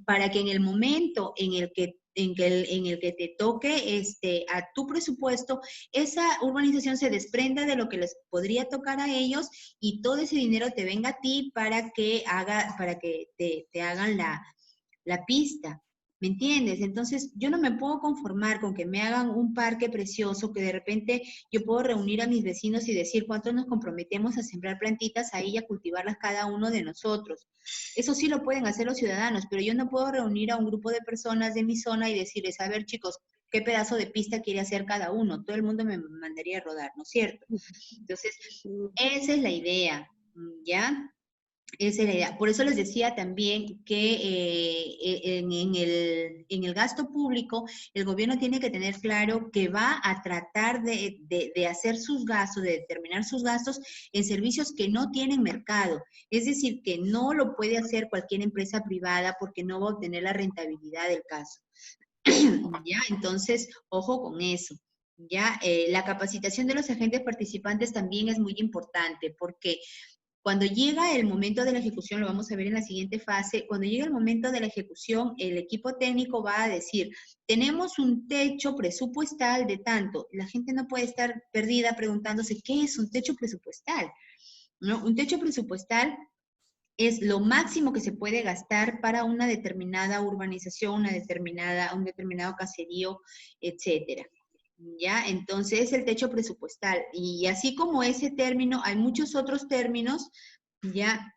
para que en el momento en el que te toque a tu presupuesto, esa urbanización se desprenda de lo que les podría tocar a ellos y todo ese dinero te venga a ti para que te hagan la pista. ¿Me entiendes? Entonces, yo no me puedo conformar con que me hagan un parque precioso, que de repente yo puedo reunir a mis vecinos y decir cuánto nos comprometemos a sembrar plantitas ahí y a cultivarlas cada uno de nosotros. Eso sí lo pueden hacer los ciudadanos, pero yo no puedo reunir a un grupo de personas de mi zona y decirles, a ver chicos, ¿qué pedazo de pista quiere hacer cada uno? Todo el mundo me mandaría a rodar, ¿no es cierto? Entonces, esa es la idea, ¿ya? Esa es la idea. Por eso les decía también que en el gasto público, el gobierno tiene que tener claro que va a tratar de hacer sus gastos, de determinar sus gastos en servicios que no tienen mercado. Es decir, que no lo puede hacer cualquier empresa privada porque no va a obtener la rentabilidad del caso. ¿Ya? Entonces, ojo con eso. ¿Ya? La capacitación de los agentes participantes también es muy importante porque cuando llega el momento de la ejecución, lo vamos a ver en la siguiente fase, cuando llega el momento de la ejecución, el equipo técnico va a decir, tenemos un techo presupuestal de tanto. La gente no puede estar perdida preguntándose, ¿qué es un techo presupuestal? ¿No? Un techo presupuestal es lo máximo que se puede gastar para una determinada urbanización, un determinado caserío, etcétera. ¿Ya? Entonces, es el techo presupuestal. Y así como ese término, hay muchos otros términos, ¿ya?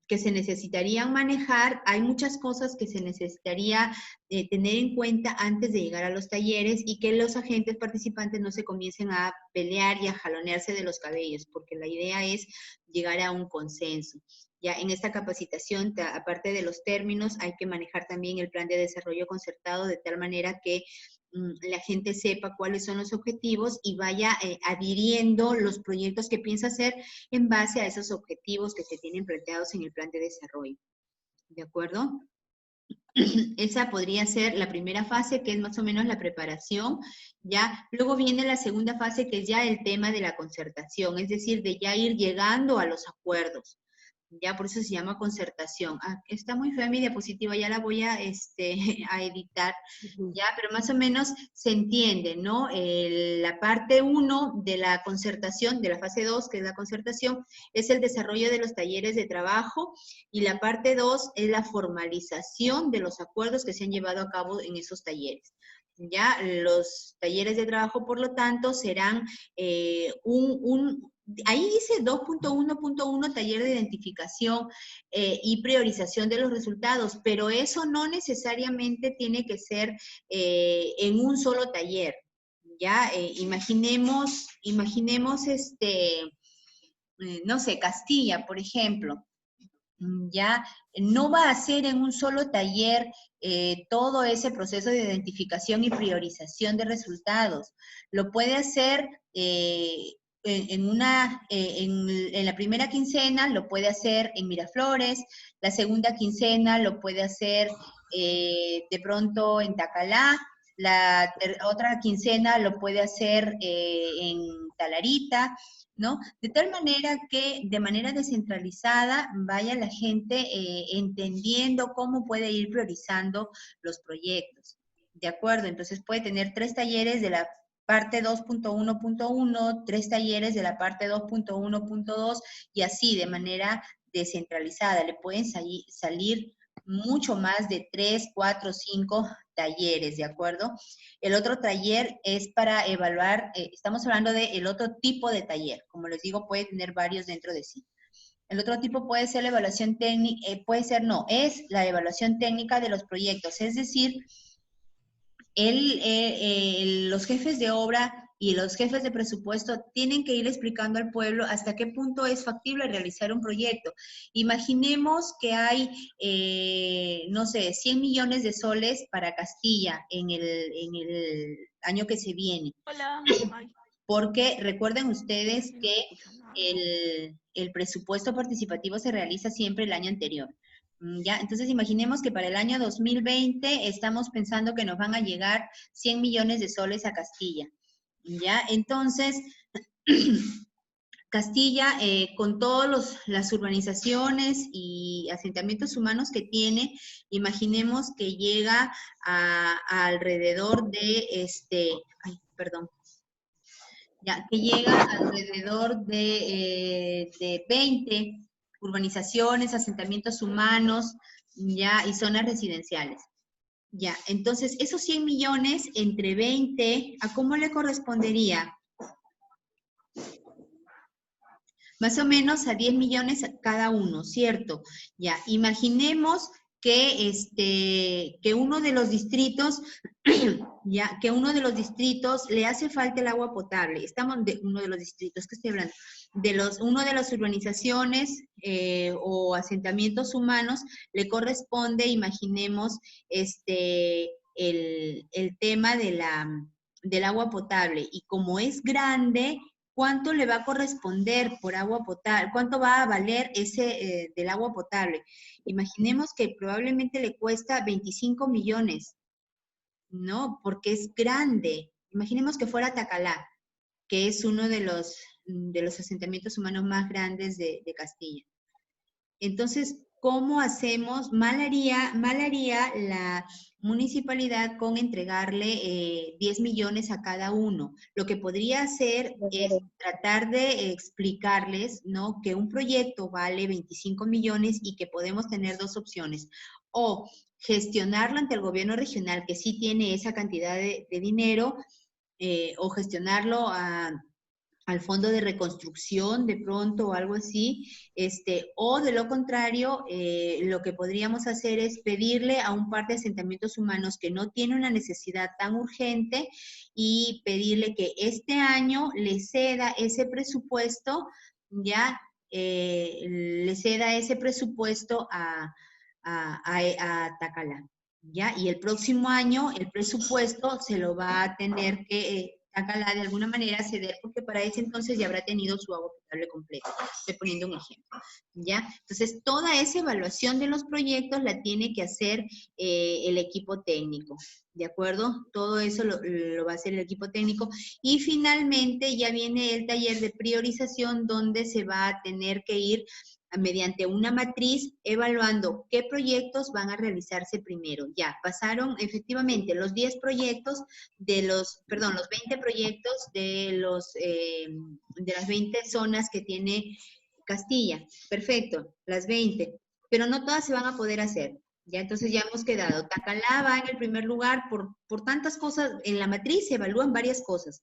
Que se necesitarían manejar. Hay muchas cosas que se necesitaría tener en cuenta antes de llegar a los talleres y que los agentes participantes no se comiencen a pelear y a jalonearse de los cabellos, porque la idea es llegar a un consenso. Ya en esta capacitación, aparte de los términos, hay que manejar también el plan de desarrollo concertado de tal manera que la gente sepa cuáles son los objetivos y vaya adhiriendo los proyectos que piensa hacer en base a esos objetivos que se tienen planteados en el plan de desarrollo. ¿De acuerdo? Esa podría ser la primera fase, que es más o menos la preparación, ¿ya? Luego viene la segunda fase, que es ya el tema de la concertación, es decir, de ya ir llegando a los acuerdos. Ya por eso se llama concertación. Ah, está muy fea mi diapositiva, ya la voy a editar, ya, pero más o menos se entiende, ¿no? La parte 1 de la concertación, de la fase 2, que es la concertación, es el desarrollo de los talleres de trabajo, y la parte 2 es la formalización de los acuerdos que se han llevado a cabo en esos talleres. Ya, los talleres de trabajo, por lo tanto, serán ahí dice 2.1.1 taller de identificación y priorización de los resultados, pero eso no necesariamente tiene que ser en un solo taller. Ya, imaginemos no sé, Castilla, por ejemplo. Ya, no va a ser en un solo taller todo ese proceso de identificación y priorización de resultados. Lo puede hacer en la primera quincena, lo puede hacer en Miraflores, la segunda quincena lo puede hacer de pronto en Tacalá, la otra quincena lo puede hacer en Talarita, ¿no? De tal manera que de manera descentralizada vaya la gente entendiendo cómo puede ir priorizando los proyectos. ¿De acuerdo? Entonces puede tener 3 talleres de la parte 2.1.1, 3 talleres de la parte 2.1.2 y así de manera descentralizada. Le pueden salir mucho más de 3, 4, 5 talleres, ¿de acuerdo? El otro taller es para evaluar, estamos hablando del otro tipo de taller, como les digo, puede tener varios dentro de sí. El otro tipo puede ser la evaluación técnica, es la evaluación técnica de los proyectos, es decir, los jefes de obra y los jefes de presupuesto tienen que ir explicando al pueblo hasta qué punto es factible realizar un proyecto. Imaginemos que hay, no sé, 100 millones de soles para Castilla en el año que se viene. Hola. Porque recuerden ustedes que el presupuesto participativo se realiza siempre el año anterior. ¿Ya? Entonces, imaginemos que para el año 2020 estamos pensando que nos van a llegar 100 millones de soles a Castilla. ¿Ya? Entonces, Castilla, con todas las urbanizaciones y asentamientos humanos que tiene, imaginemos que llega a alrededor de, ya, que llega alrededor de 20 urbanizaciones, asentamientos humanos, ya, y zonas residenciales. Ya, entonces, esos 100 millones entre 20, ¿a cómo le correspondería? Más o menos a 10 millones cada uno, ¿cierto? Ya, imaginemos que uno de los distritos, que uno de los distritos le hace falta el agua potable. Estamos de uno de los distritos, ¿qué estoy hablando? Uno de las urbanizaciones o asentamientos humanos le corresponde, imaginemos, el tema del agua potable. Y como es grande, ¿cuánto le va a corresponder por agua potable? ¿Cuánto va a valer ese del agua potable? Imaginemos que probablemente le cuesta 25 millones, ¿no? Porque es grande. Imaginemos que fuera Tacalá, que es uno de los asentamientos humanos más grandes de Castilla. Entonces, ¿cómo hacemos? Mal haría la municipalidad con entregarle 10 millones a cada uno. Lo que podría hacer es tratar de explicarles, ¿no?, que un proyecto vale 25 millones y que podemos tener dos opciones. O gestionarlo ante el gobierno regional, que sí tiene esa cantidad de dinero, o gestionarlo al fondo de reconstrucción de pronto o algo así, o de lo contrario, lo que podríamos hacer es pedirle a un par de asentamientos humanos que no tiene una necesidad tan urgente y pedirle que este año le ceda ese presupuesto, ya, le ceda ese presupuesto a Tacalá, ¿ya? Y el próximo año el presupuesto se lo va a tener que Tacalá de alguna manera ceder, porque para ese entonces ya habrá tenido su agua potable completa. Estoy poniendo un ejemplo, ¿ya? Entonces, toda esa evaluación de los proyectos la tiene que hacer el equipo técnico, ¿de acuerdo? Todo eso lo va a hacer el equipo técnico. Y finalmente ya viene el taller de priorización, donde se va a tener que ir mediante una matriz evaluando qué proyectos van a realizarse primero. Ya, pasaron efectivamente los 10 proyectos los 20 proyectos de las 20 zonas que tiene Castilla. Perfecto, las 20, pero no todas se van a poder hacer. Ya, entonces ya hemos quedado. Tacalá va en el primer lugar por tantas cosas. En la matriz se evalúan varias cosas.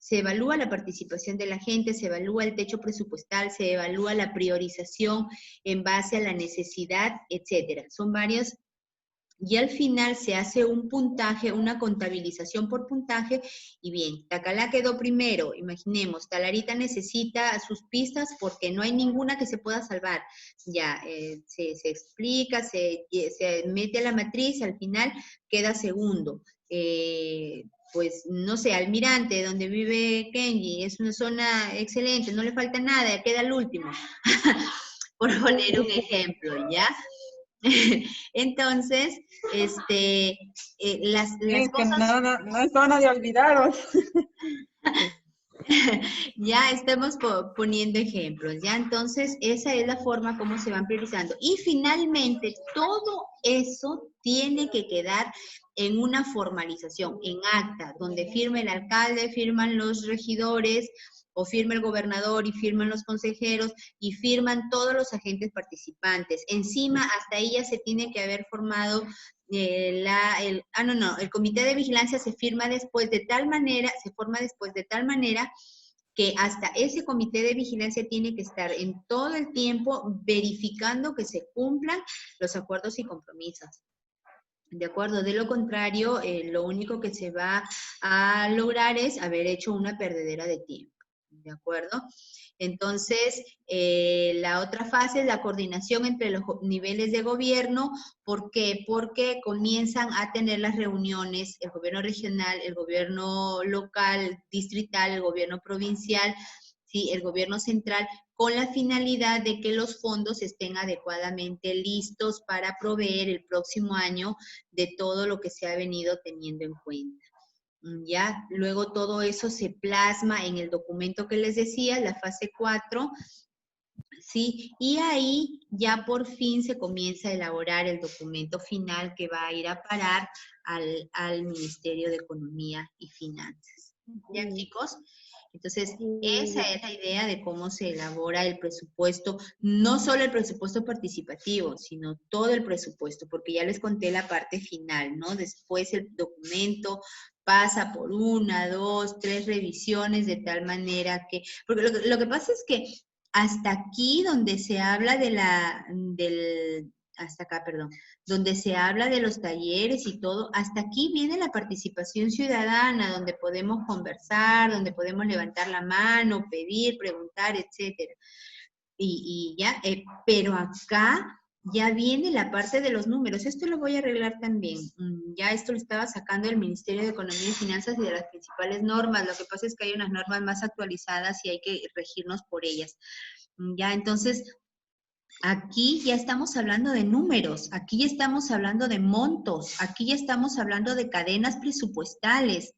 Se evalúa la participación de la gente, se evalúa el techo presupuestal, se evalúa la priorización en base a la necesidad, etcétera. Son varios. Y al final se hace un puntaje, una contabilización por puntaje, y bien, Tacalá quedó primero, imaginemos, Talarita necesita sus pistas porque no hay ninguna que se pueda salvar. Ya, se explica, se mete a la matriz, al final queda segundo. Pues, no sé, Almirante, donde vive Kenji, es una zona excelente, no le falta nada, queda el último. Por poner un ejemplo, ¿ya? Entonces, las cosas... No es zona de olvidados. Ya estamos poniendo ejemplos, ¿ya? Entonces, esa es la forma como se van priorizando. Y finalmente, todo eso tiene que quedar en una formalización, en acta, donde firme el alcalde, firman los regidores, o firma el gobernador y firman los consejeros y firman todos los agentes participantes. Encima, hasta ahí ya se tiene que haber formado el comité de vigilancia se forma después de tal manera que hasta ese comité de vigilancia tiene que estar en todo el tiempo verificando que se cumplan los acuerdos y compromisos. ¿De acuerdo? De lo contrario, lo único que se va a lograr es haber hecho una perdedera de tiempo. ¿De acuerdo? Entonces, la otra fase es la coordinación entre los niveles de gobierno. ¿Por qué? Porque comienzan a tener las reuniones, el gobierno regional, el gobierno local, distrital, el gobierno provincial, ¿sí? El gobierno central, con la finalidad de que los fondos estén adecuadamente listos para proveer el próximo año de todo lo que se ha venido teniendo en cuenta. Ya, luego todo eso se plasma en el documento que les decía, la fase 4, ¿sí? Y ahí ya por fin se comienza a elaborar el documento final que va a ir a parar al Ministerio de Economía y Finanzas. ¿Ya, chicos? Entonces, esa es la idea de cómo se elabora el presupuesto, no solo el presupuesto participativo, sino todo el presupuesto, porque ya les conté la parte final, ¿no? Después el documento pasa por 1, 2, 3 revisiones de tal manera que, porque lo que pasa es que hasta aquí donde se habla donde se habla de los talleres y todo, hasta aquí viene la participación ciudadana, donde podemos conversar, donde podemos levantar la mano, pedir, preguntar, etcétera. Y ya, pero acá ya viene la parte de los números. Esto lo voy a arreglar también. Ya esto lo estaba sacando del Ministerio de Economía y Finanzas y de las principales normas. Lo que pasa es que hay unas normas más actualizadas y hay que regirnos por ellas. Ya, entonces, aquí ya estamos hablando de números, aquí ya estamos hablando de montos, aquí ya estamos hablando de cadenas presupuestales,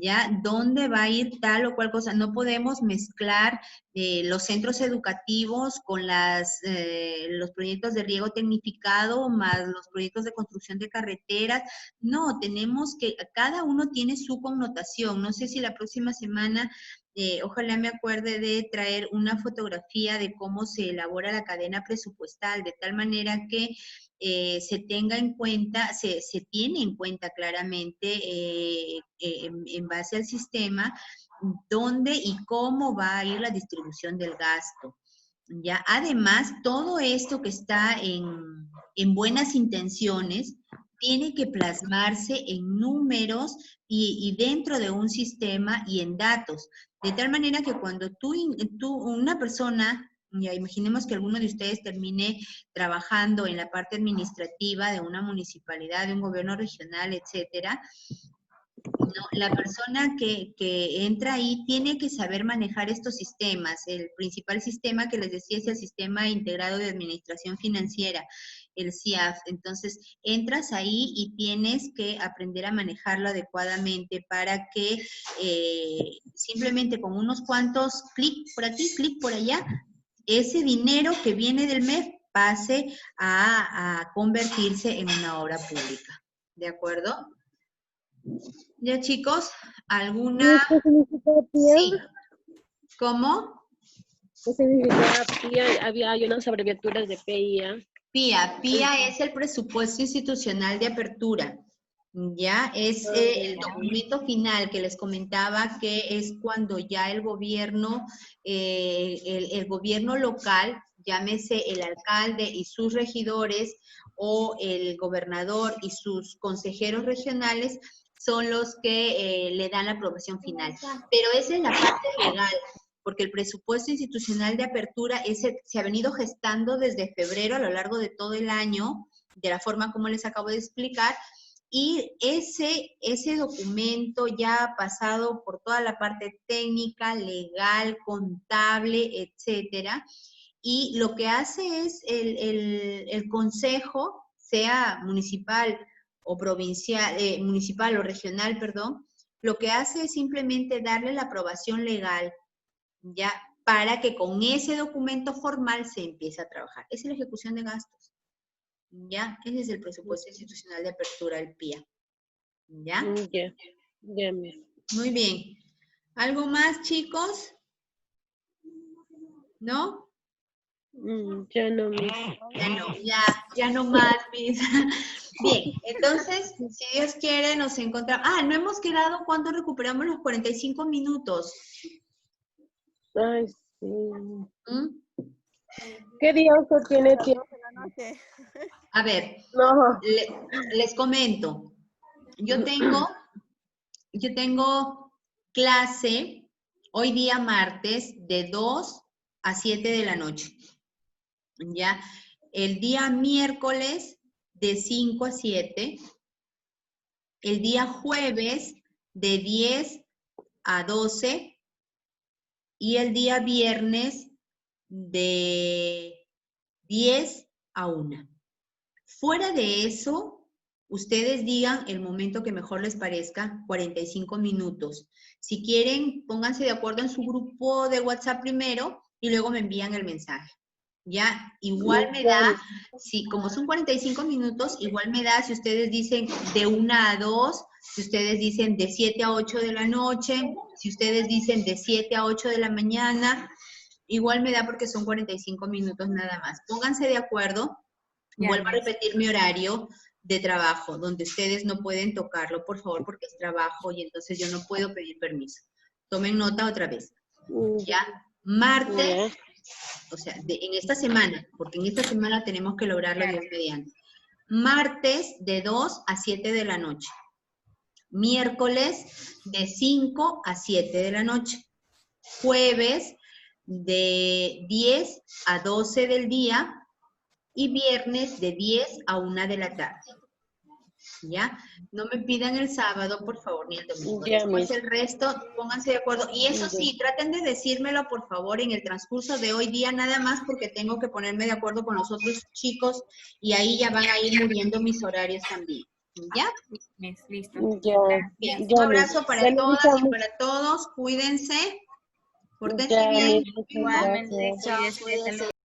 ya, ¿dónde va a ir tal o cual cosa? No podemos mezclar los centros educativos con los proyectos de riego tecnificado más los proyectos de construcción de carreteras. No, tenemos que, cada uno tiene su connotación. No sé si la próxima semana, ojalá me acuerde de traer una fotografía de cómo se elabora la cadena presupuestal, de tal manera que se tenga en cuenta, se tiene en cuenta claramente en base al sistema dónde y cómo va a ir la distribución del gasto. ¿Ya? Además, todo esto que está en buenas intenciones tiene que plasmarse en números y dentro de un sistema y en datos. De tal manera que cuando una persona, ya imaginemos que alguno de ustedes termine trabajando en la parte administrativa de una municipalidad, de un gobierno regional, etcétera, ¿no? La persona que entra ahí tiene que saber manejar estos sistemas. El principal sistema que les decía es el Sistema Integrado de Administración Financiera, el CIAF. Entonces, entras ahí y tienes que aprender a manejarlo adecuadamente para que simplemente con unos cuantos clic por aquí, clic por allá, ese dinero que viene del MEF pase a convertirse en una obra pública. ¿De acuerdo? Ya, chicos, ¿alguna? ¿Qué significa PIA? Sí. ¿Cómo? ¿Qué significa PIA? Hay unas abreviaturas de PIA. PIA es el presupuesto institucional de apertura. Ya, es el documento final que les comentaba, que es cuando ya el gobierno local, llámese el alcalde y sus regidores, o el gobernador y sus consejeros regionales, son los que le dan la aprobación final. Pero esa es la parte legal, porque el presupuesto institucional de apertura se ha venido gestando desde febrero a lo largo de todo el año, de la forma como les acabo de explicar, y ese documento ya ha pasado por toda la parte técnica, legal, contable, etcétera, y lo que hace es el consejo, sea municipal o provincial, municipal o regional, perdón, lo que hace es simplemente darle la aprobación legal, ya, para que con ese documento formal se empiece a trabajar. Esa es la ejecución de gastos. ¿Ya? Ese es el presupuesto institucional de apertura, el PIA. ¿Ya? Ya. Muy bien. ¿Algo más, chicos? ¿No? Ya no, Ya no más, mis. Bien, entonces, si Dios quiere, nos encontramos. No hemos quedado cuando recuperamos los 45 minutos. Ay, sí. ¿Qué día usted tiene tiempo? A ver, No. les comento. Yo tengo clase hoy día martes de 2 a 7 de la noche. ¿Ya? El día miércoles de 5 a 7. El día jueves de 10 a 12. Y el día viernes de 10 a 1. Fuera de eso, ustedes digan el momento que mejor les parezca, 45 minutos. Si quieren, pónganse de acuerdo en su grupo de WhatsApp primero y luego me envían el mensaje. Ya, igual me da, si como son 45 minutos, igual me da si ustedes dicen de 1 a 2, si ustedes dicen de 7 a 8 de la noche, si ustedes dicen de 7 a 8 de la mañana, igual me da porque son 45 minutos nada más. Pónganse de acuerdo. Vuelvo a repetir mi horario de trabajo, donde ustedes no pueden tocarlo, por favor, porque es trabajo y entonces yo no puedo pedir permiso. Tomen nota otra vez. ¿Ya? Martes, o sea, en esta semana, porque en esta semana tenemos que lograrlo Dios mediante. Martes de 2 a 7 de la noche. Miércoles de 5 a 7 de la noche. Jueves de 10 a 12 del día. Y viernes de 10 a 1 de la tarde. ¿Ya? No me pidan el sábado, por favor, ni el domingo. Después el resto, pónganse de acuerdo. Y eso sí, traten de decírmelo, por favor, en el transcurso de hoy día, nada más porque tengo que ponerme de acuerdo con los otros chicos y ahí ya van a ir muriendo mis horarios también. ¿Ya? Listo. Bien, un abrazo para todas y para todos. Cuídense. Pórtense bien. Igualmente, cuídense.